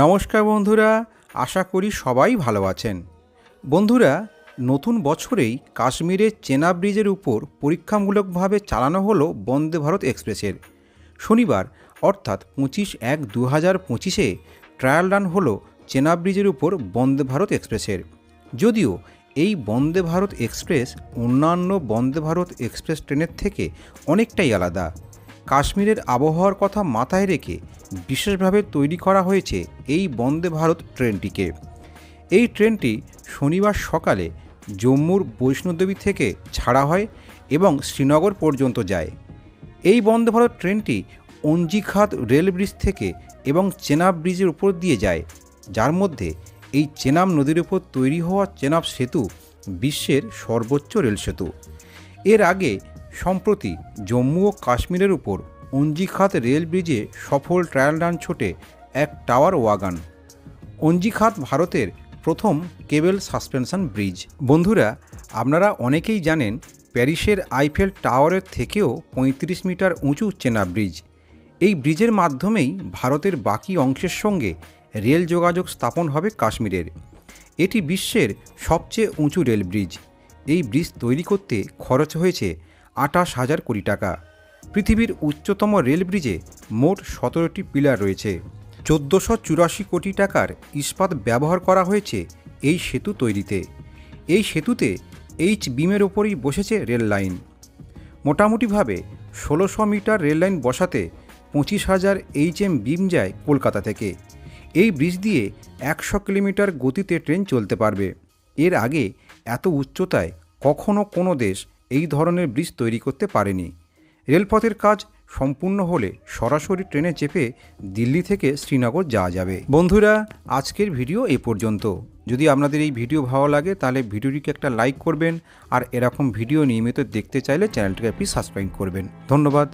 নমস্কার বন্ধুরা, আশা করি সবাই ভালো আছেন। বন্ধুরা, নতুন বছরেই কাশ্মীরের চেনাব ব্রিজের উপর পরীক্ষামূলকভাবে চালানো হলো বন্দে ভারত এক্সপ্রেসের। শনিবার অর্থাৎ 25/1/2025-এ ট্রায়াল রান হলো চেনাব ব্রিজের উপর বন্দে ভারত এক্সপ্রেসের। যদিও এই বন্দে ভারত এক্সপ্রেস অন্যান্য বন্দে ভারত এক্সপ্রেস ট্রেনের থেকে অনেকটাই আলাদা। কাশ্মীরের আবহাওয়ার কথা মাথায় রেখে বিশেষভাবে তৈরি করা হয়েছে এই বন্দে ভারত ট্রেনটিকে। এই ট্রেনটি শনিবার সকালে জম্মুর বৈষ্ণোদেবী থেকে ছাড়া হয় এবং শ্রীনগর পর্যন্ত যায়। এই বন্দে ভারত ট্রেনটি অঞ্জিখাত রেল ব্রিজ থেকে এবং চেনাব ব্রিজের উপর দিয়ে যায়, যার মধ্যে এই চেনাব নদীর উপর তৈরি হওয়া চেনাব সেতু বিশ্বের সর্বোচ্চ রেল সেতু। এর আগে সম্প্রতি জম্মু ও কাশ্মীরের উপর অঞ্জিখাত রেল ব্রিজে সফল ট্রায়াল রান ছোটে এক টাওয়ার ওয়াগন। অঞ্জিখাত ভারতের প্রথম কেবল সাসপেনশন ব্রিজ। বন্ধুরা, আপনারা অনেকেই জানেন প্যারিসের আইফেল টাওয়ারের থেকেও ৩৫ মিটার উঁচু চেনাব ব্রিজ। এই ব্রিজের মাধ্যমেই ভারতের বাকি অংশের সঙ্গে রেল যোগাযোগ স্থাপন হবে কাশ্মীরের। এটি বিশ্বের সবচেয়ে উঁচু রেল ব্রিজ। এই ব্রিজ তৈরি করতে খরচ হয়েছে ২৮,০০০ কোটি টাকা। পৃথিবীর উচ্চতম রেল ব্রিজে মোট ১৭টি পিলার রয়েছে। ১৪৮৪ কোটি টাকার ইস্পাত ব্যবহার করা হয়েছে এই সেতু তৈরিতে। এই সেতুতে এইচ বিমের ওপরই বসেছে রেল লাইন। মোটামুটিভাবে ১৬০০ মিটার রেল লাইন বসাতে ২৫,০০০ এইচএম বিম যায় কলকাতা থেকে। এই ব্রিজ দিয়ে ১০০ কিলোমিটার গতিতে ট্রেন চলতে পারবে। এর আগে এত উচ্চতায় কখনও কোনো দেশ এই ধরনের ব্রিজ তৈরি করতে পারেনি। রেলপথের কাজ সম্পূর্ণ হলে সরাসরি ট্রেনে চেপে দিল্লি থেকে শ্রীনগর যাওয়া যাবে। বন্ধুরা, আজকের ভিডিও এই পর্যন্ত। যদি আপনাদের এই ভিডিও ভালো লাগে তাহলে ভিডিওটিকে একটা লাইক করবেন, আর এরকম ভিডিও নিয়মিত দেখতে চাইলে চ্যানেলটিকে আপনি সাবস্ক্রাইব করবেন। ধন্যবাদ।